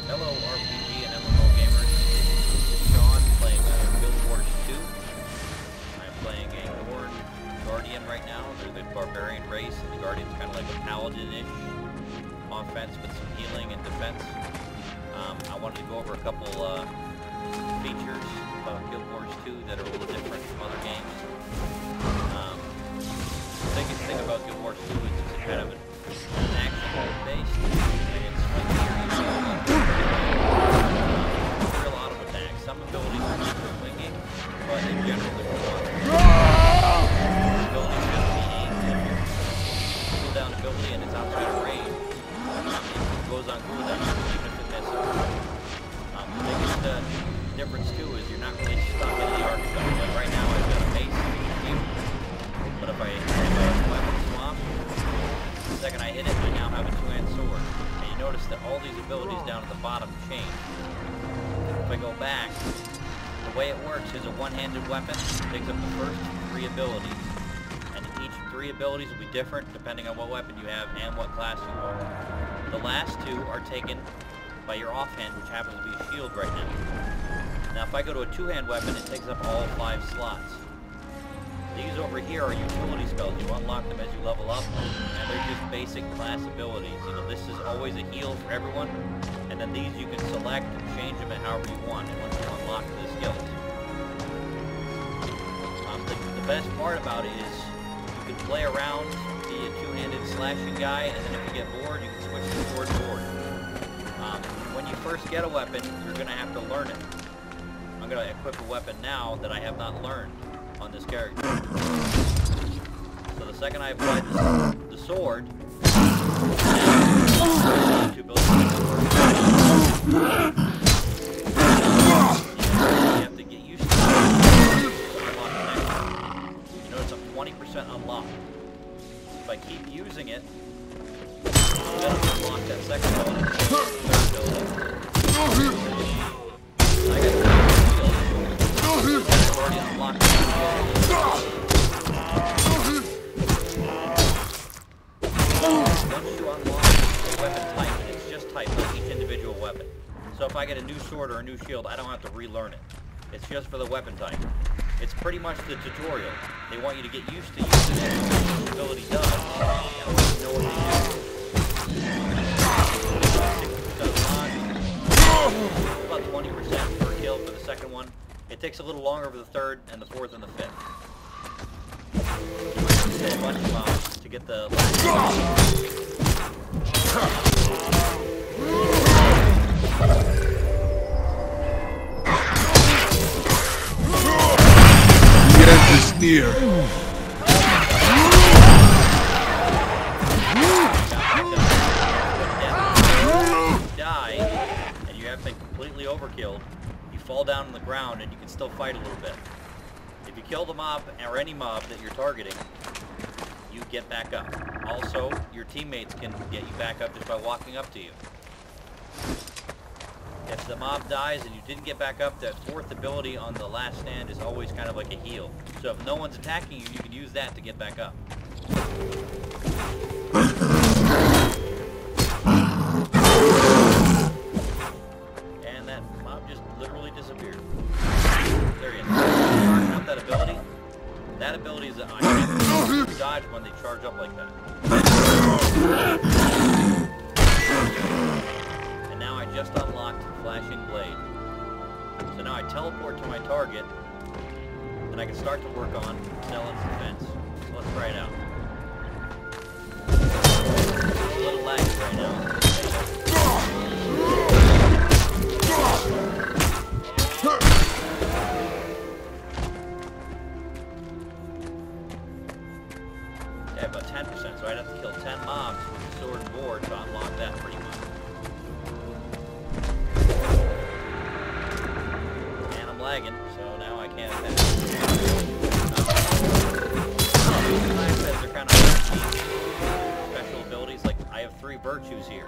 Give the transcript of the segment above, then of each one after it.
Hello, RPG and MMO gamers. This is Sean playing Guild Wars 2. I'm playing a Norn Guardian right now. They're the barbarian race, and the Guardian's kind of like a paladin-ish offense with some healing and defense. I wanted to go over a couple features about Guild Wars 2 that are a little different from other games. The biggest thing about Guild Wars 2 is it's kind of an action-based. A lot of attacks. Some abilities are just swinging, but in general they're abilities just be aimed at your cooldown ability, and it's outside of range. It goes on cooldown even if it misses. The biggest difference too is you're not really stuck in the archetype. Like right now I've got a mace here, but if I have a weapon swap, the second I hit it, I now have a two-hand sword. And you notice that all these abilities down at the bottom change. If I go back, the way it works is a one-handed weapon takes up the first three abilities. And each three abilities will be different depending on what weapon you have and what class you are. The last two are taken by your offhand, which happens to be a shield right now. Now if I go to a two-hand weapon, it takes up all 5 slots. These over here are utility spells. You unlock them as you level up, and they're just basic class abilities. You know, this is always a heal for everyone, and then these you can select and change them however you want once you unlock the skills. The best part about it is you can play around, be a two-handed slashing guy, and then if you get bored, you can switch to sword board. When you first get a weapon, you're going to have to learn it. I'm going to equip a weapon now that I have not learned on this character. So the second I apply the sword, you have to get used to it to unlock the next one. You notice I'm 20% unlocked. If I keep using it, I'm going to unlock that second ability, third ability. I got already unlocked the once you unlock a weapon type, it's just type, like each individual weapon. So if I get a new sword or a new shield, I don't have to relearn it. It's just for the weapon type. It's pretty much the tutorial. They want you to get used to using it, what each ability does, and know what they do. 60% about 20% per kill for the second one. It takes a little longer for the third, and the fourth, and the fifth. Get a bunch of mobs to get the last The end is near. Die, and you have been completely overkilled. You fall down on the ground, and you can still fight a little bit. If you kill the mob, or any mob that you're targeting, you get back up. Also, your teammates can get you back up just by walking up to you. If the mob dies and you didn't get back up, that fourth ability on the last stand is always kind of like a heal. So if no one's attacking you, you can use that to get back up. And that mob just literally disappeared. There he is. Charging up that ability. That ability is I can't dodge when they charge up like that. And now I just unlocked Flashing Blade. So now I teleport to my target, and I can start to work on Stellan's defense. So let's try it out. A little laggy right now. Yeah, about 10%, so I'd have to kill 10 mobs with the sword and board to unlock that pretty much. And I'm lagging, so now I can't attack. They're kind of special abilities, like I have 3 virtues here.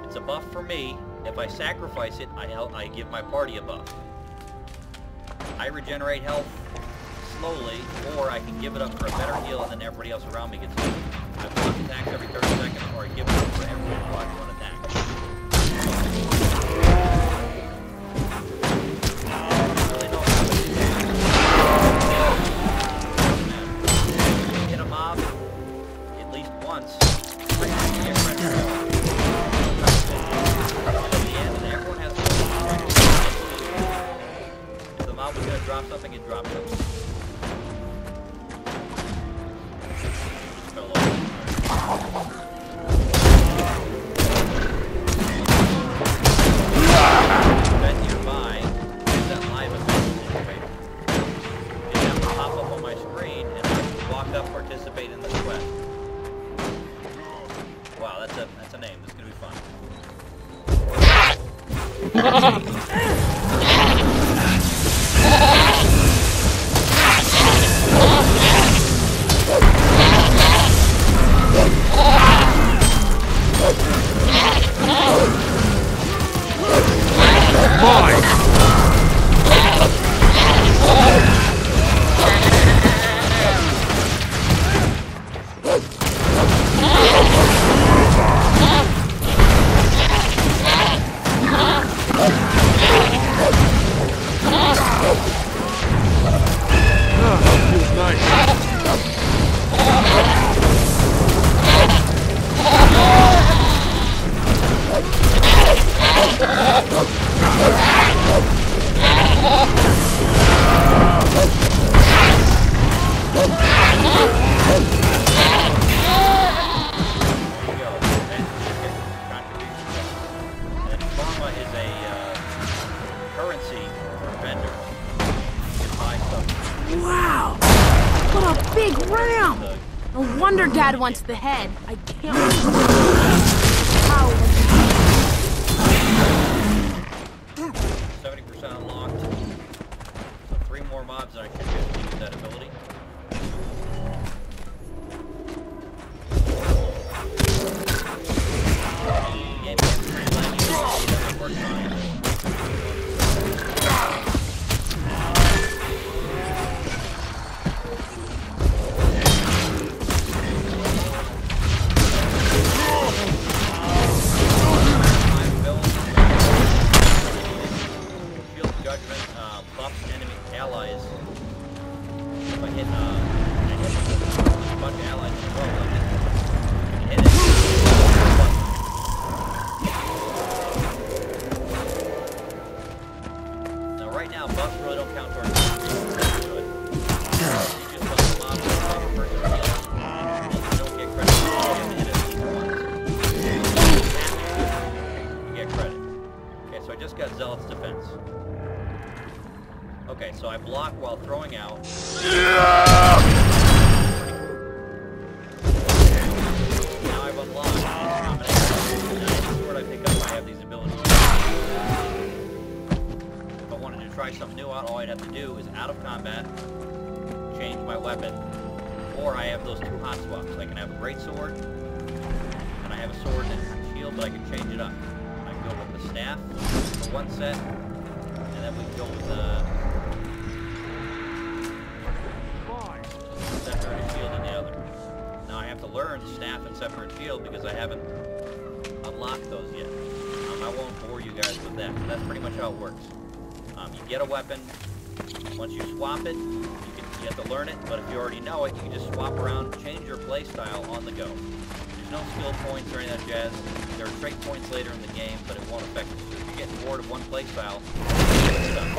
It's a buff for me. If I sacrifice it, I give my party a buff. I regenerate health slowly, or I can give it up for a better heal and then everybody else around me gets healed. I block attacks every 30 seconds, or I give it up for everyone blocking one attack. drop something, it drops something. Just fell over. Event nearby is that live event situation. It has to pop up on my screen and I walk up, participate in this quest. Wow, that's a name. This is gonna be fun. Wow! What a big ram! No wonder Dad wants the head. I can't wait. How? 70% unlocked. So 3 more mobs and I should be able to use that ability. Game is pretty laggy, so that works fine. Okay, so I block while throwing out. Now I've unlocked this combination. Now any sword I pick up, I have these abilities. If I wanted to try something new out, all I'd have to do is out of combat, change my weapon, or I have those 2 hot swaps. I can have a great sword, and I have a sword and shield, but I can change it up. I can go with the staff for one set, and then we can go with the scepter and shield in the other. Now I have to learn staff and scepter and shield because I haven't unlocked those yet. I won't bore you guys with that. That's pretty much how it works. You get a weapon. Once you swap it, you have to learn it. But if you already know it, you can just swap around, change your playstyle on the go. There's no skill points or any of that jazz. There are trait points later in the game, but it won't affect you. So if you're getting bored of one playstyle, it's done.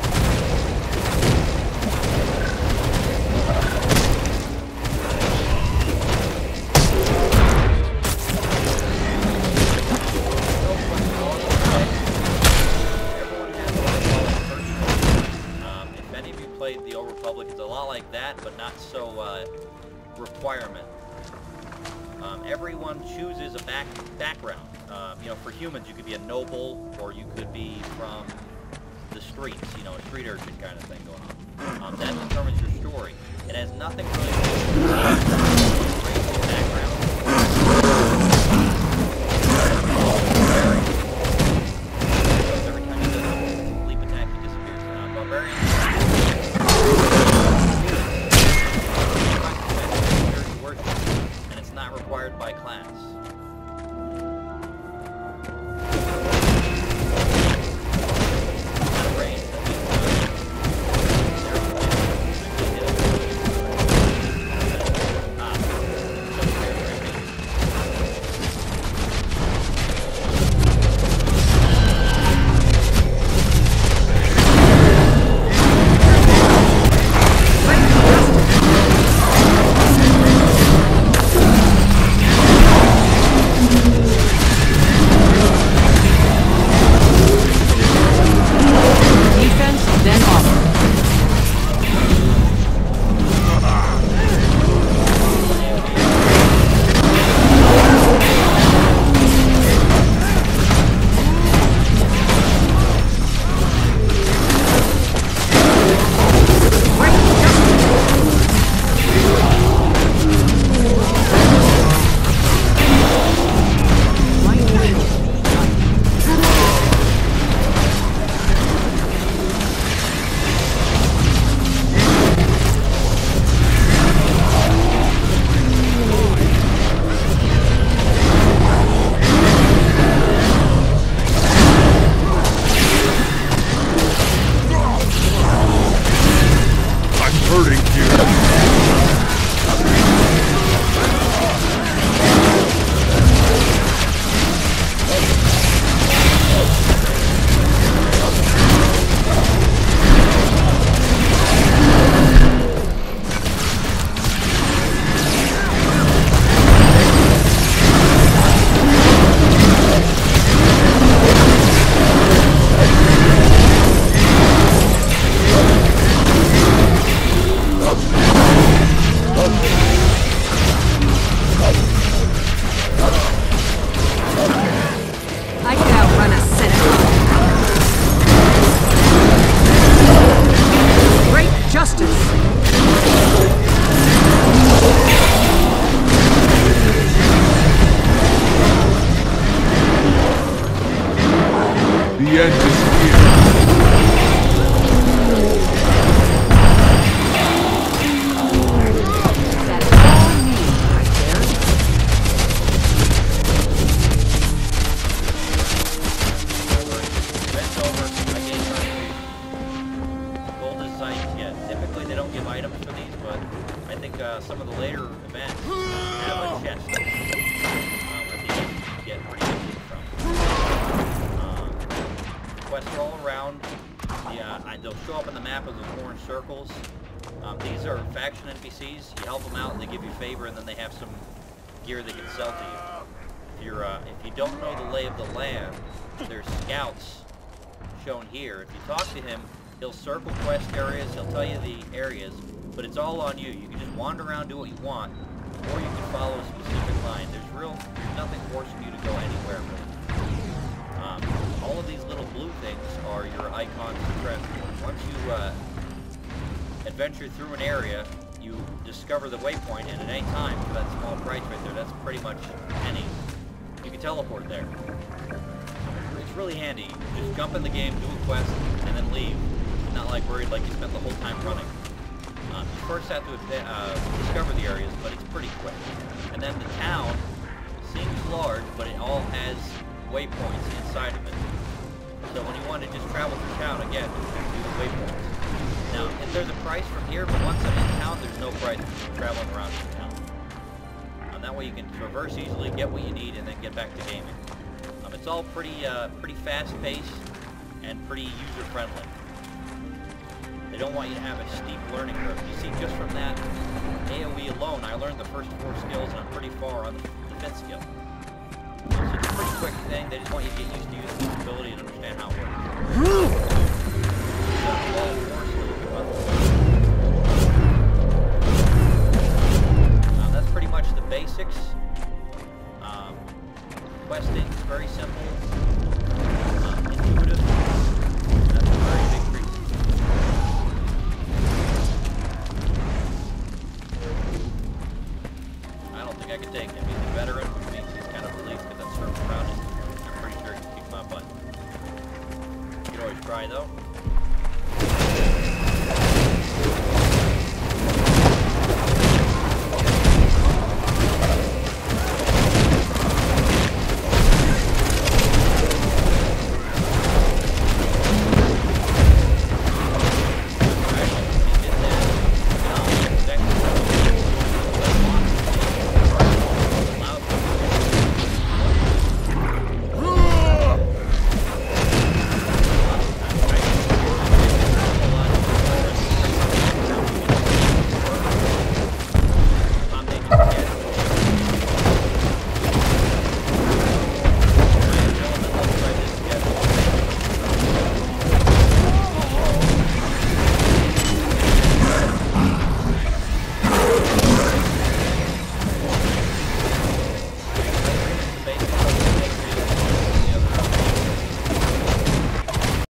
The Old Republic, it's a lot like that, but not so requirement. Everyone chooses a background. You know, for humans, you could be a noble, or you could be from the streets. You know, a street urchin kind of thing going on. That determines your story. It has nothing really to do with the background. Every time you do a leap attack, he disappears. Barbarian. And it's not required by class. The end is near. That's all me right there. Event's over. I gave her gold is like, yeah, typically they don't give items for these, but I think some of the later events have a chest. I think you get pretty good loot from. Quests are all around. They'll show up on the map as those orange circles. These are faction NPCs. You help them out, they give you favor, and then they have some gear they can sell to you. If you don't know the lay of the land, there's scouts shown here. If you talk to him, he'll circle quest areas, he'll tell you the areas, but it's all on you. You can just wander around, do what you want, or you can follow a specific line. There's nothing forcing you to go anywhere, really. All of these little blue things are your icons to transport. Once you adventure through an area, you discover the waypoint, and at any time, for that small price right there, that's pretty much you can teleport there. It's really handy. You just jump in the game, do a quest, and then leave. Not like worried like you spent the whole time running. You first have to discover the areas, but it's pretty quick. And then the town seems large, but it all has waypoints inside of it. So when you want to just travel through town, again, do the waypoints. Now, if there's a price from here, but once I'm in town, there's no price for traveling around in town. That way you can traverse easily, get what you need, and then get back to gaming. It's all pretty fast-paced and pretty user-friendly. They don't want you to have a steep learning curve. You see, just from that AoE alone, I learned the first 4 skills, and I'm pretty far on the 5th skill. So it's a pretty quick thing. They just want you to get used to using each ability and understand how it works. That's pretty much the basics. Questing is very simple, intuitive. That's a very big treat. I don't think I could take him. He's a veteran, which means he's kind of released because I'm circling around him. I'm pretty sure he can kick my butt. You can always try though.